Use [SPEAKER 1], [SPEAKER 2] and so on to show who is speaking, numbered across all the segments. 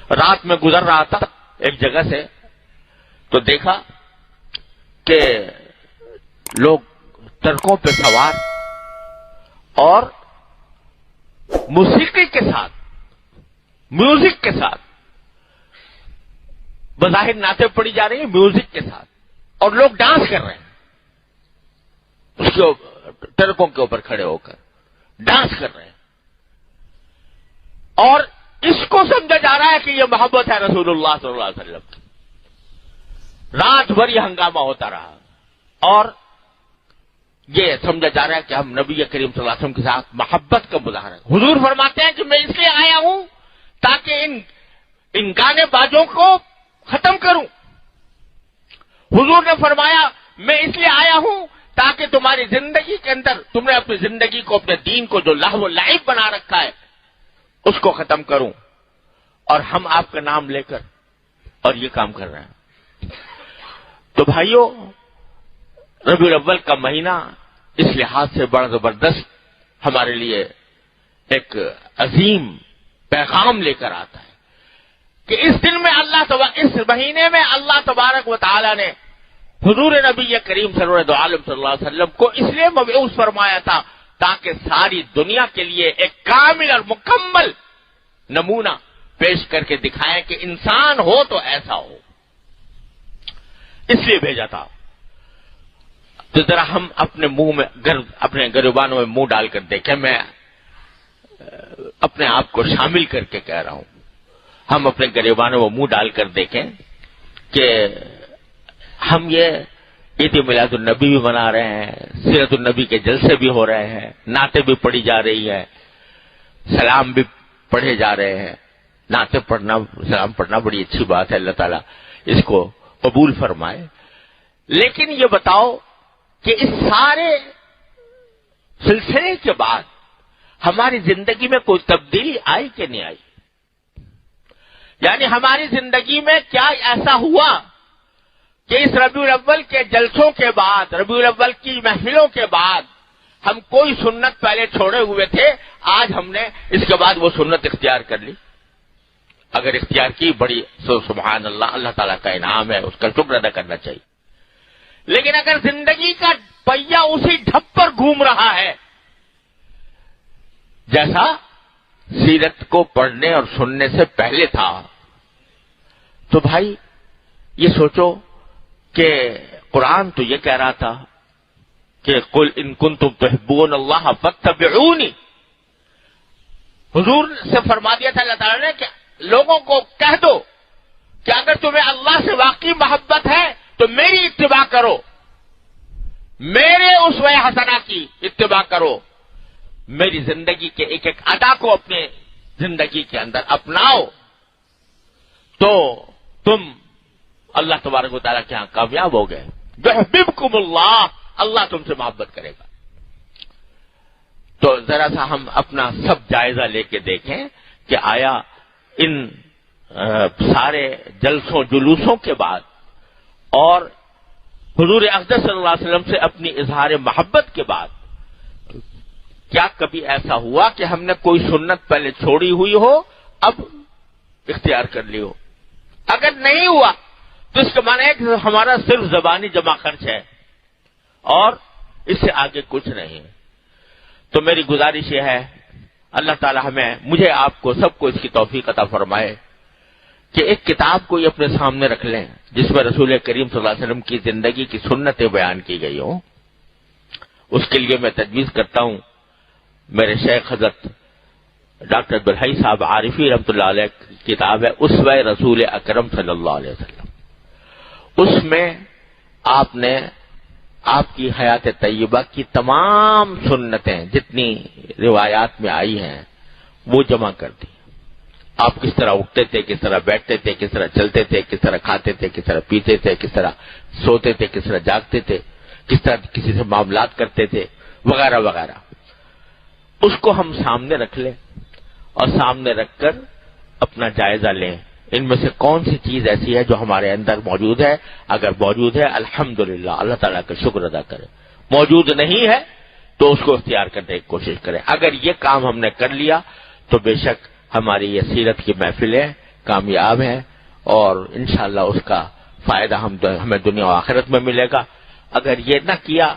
[SPEAKER 1] رات میں گزر رہا تھا ایک جگہ سے، تو دیکھا کہ لوگ ٹرکوں پہ سوار اور موسیقی کے ساتھ، میوزک کے ساتھ، بظاہر نعتیں پڑھی جا رہی ہیں میوزک کے ساتھ، اور لوگ ڈانس کر رہے ہیں اس کے ٹرکوں کے اوپر کھڑے ہو کر ڈانس کر رہے ہیں، اور اس کو سمجھا جا رہا ہے کہ یہ محبت ہے رسول اللہ صلی اللہ علیہ وسلم کی۔ رات بھر یہ ہنگامہ ہوتا رہا اور یہ سمجھا جا رہا ہے کہ ہم نبی کریم صلی اللہ علیہ وسلم کے ساتھ محبت کا مظاہرہ ہے۔ حضور فرماتے ہیں کہ میں اس لیے آیا ہوں تاکہ ان گانے بازوں کو ختم کروں۔ حضور نے فرمایا میں اس لیے آیا ہوں تاکہ تمہاری زندگی کے اندر تم نے اپنی زندگی کو، اپنے دین کو جو لہو و لعب بنا رکھا ہے اس کو ختم کروں، اور ہم آپ کا نام لے کر اور یہ کام کر رہے ہیں۔ تو بھائیوں، ربیع الاول کا مہینہ اس لحاظ سے بڑا زبردست ہمارے لیے ایک عظیم پیغام لے کر آتا ہے کہ اس دن میں اس مہینے میں اللہ تبارک و تعالی نے حضور نبی کریم سرور عالم صلی اللہ علیہ وسلم کو اس لیے مبعوث فرمایا تھا تاکہ ساری دنیا کے لیے ایک کامل اور مکمل نمونہ پیش کر کے دکھائیں کہ انسان ہو تو ایسا ہو، اس لیے بھیجا تھا۔ تو ذرا ہم اپنے منہ میں اپنے گریبانوں میں منہ ڈال کر دیکھیں، میں اپنے آپ کو شامل کر کے کہہ رہا ہوں، ہم اپنے گریبانوں میں منہ ڈال کر دیکھیں کہ ہم یہ عید میلاد النبی بھی منا رہے ہیں، سیرت النبی کے جلسے بھی ہو رہے ہیں، نعتیں بھی پڑھی جا رہی ہے، سلام بھی پڑھے جا رہے ہیں۔ نعتیں پڑھنا، سلام پڑھنا بڑی اچھی بات ہے، اللہ تعالیٰ اس کو قبول فرمائے۔ لیکن یہ بتاؤ کہ اس سارے سلسلے کے بعد ہماری زندگی میں کوئی تبدیلی آئی کہ نہیں آئی؟ یعنی ہماری زندگی میں کیا ایسا ہوا کہ اس ربیع الاول کے جلسوں کے بعد، ربیع الاول کی محفلوں کے بعد ہم کوئی سنت پہلے چھوڑے ہوئے تھے، آج ہم نے اس کے بعد وہ سنت اختیار کر لی؟ اگر اختیار کی بڑی سبحان اللہ، اللہ تعالیٰ کا انعام ہے، اس کا شکر ادا کرنا چاہیے۔ لیکن اگر زندگی کا پہیا اسی ڈھب پر گھوم رہا ہے جیسا سیرت کو پڑھنے اور سننے سے پہلے تھا، تو بھائی یہ سوچو کہ قرآن تو یہ کہہ رہا تھا کہ قل ان کنتم تحبون اللہ فاتبعونی، حضور سے فرما دیا تھا اللہ تعالیٰ نے کہ لوگوں کو کہہ دو کہ اگر تمہیں اللہ سے واقعی محبت ہے تو میری اتباع کرو، میرے اسوہ حسنہ کی اتباع کرو، میری زندگی کے ایک ایک ادا کو اپنے زندگی کے اندر اپناؤ، تو تم اللہ تبارک و تعالیٰ کے ہاں کامیاب ہو گئے۔ یحببکم اللہ، اللہ تم سے محبت کرے گا۔ تو ذرا سا ہم اپنا سب جائزہ لے کے دیکھیں کہ آیا ان سارے جلسوں جلوسوں کے بعد اور حضور اقدس صلی اللہ علیہ وسلم سے اپنی اظہار محبت کے بعد کیا کبھی ایسا ہوا کہ ہم نے کوئی سنت پہلے چھوڑی ہوئی ہو اب اختیار کر لی ہو؟ اگر نہیں ہوا تو اس کا معنی ہے کہ ہمارا صرف زبانی جمع خرچ ہے اور اس سے آگے کچھ نہیں ہے۔ تو میری گزارش یہ ہے، اللہ تعالی مجھے آپ کو سب کو اس کی توفیق عطا فرمائے کہ ایک کتاب کو یہ اپنے سامنے رکھ لیں جس میں رسول کریم صلی اللہ علیہ وسلم کی زندگی کی سنتیں بیان کی گئی ہوں۔ اس کے لیے میں تجویز کرتا ہوں میرے شیخ حضرت ڈاکٹر عبدالحی صاحب عارفی رحمۃ اللہ علیہ کی کتاب ہے اسوہ رسول اکرم صلی اللہ علیہ وسلم۔ اس میں آپ نے آپ کی حیات طیبہ کی تمام سنتیں جتنی روایات میں آئی ہیں وہ جمع کر دی۔ آپ کس طرح اٹھتے تھے، کس طرح بیٹھتے تھے، کس طرح چلتے تھے، کس طرح کھاتے تھے، کس طرح پیتے تھے، کس طرح سوتے تھے، کس طرح جاگتے تھے، کس طرح کسی سے معاملات کرتے تھے، وغیرہ وغیرہ۔ اس کو ہم سامنے رکھ لیں اور سامنے رکھ کر اپنا جائزہ لیں، ان میں سے کون سی چیز ایسی ہے جو ہمارے اندر موجود ہے، اگر موجود ہے الحمدللہ اللہ تعالیٰ کا شکر ادا کریں، موجود نہیں ہے تو اس کو اختیار کرنے کی کوشش کریں۔ اگر یہ کام ہم نے کر لیا تو بے شک ہماری یہ سیرت کی محفلیں کامیاب ہیں اور انشاءاللہ اس کا فائدہ ہمیں دنیا و آخرت میں ملے گا. اگر یہ نہ کیا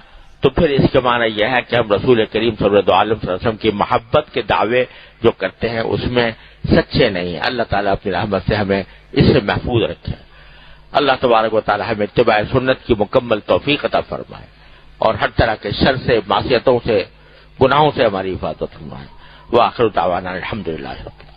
[SPEAKER 1] تو پھر اس کے معنی یہ ہے کہ ہم رسول کریم صلی اللہ علیہ وسلم کی محبت کے دعوے جو کرتے ہیں اس میں سچے نہیں ہیں. اللہ تعالیٰ اپنی رحمت سے ہمیں اس سے محفوظ رکھے. اللہ تبارک و تعالیٰ ہمیں اتباع سنت کی مکمل توفیق عطا فرمائے اور ہر طرح کے شر سے، معصیتوں سے، گناہوں سے ہماری حفاظت فرمائے. وآخر دعوانا الحمدللہ رب العالمین.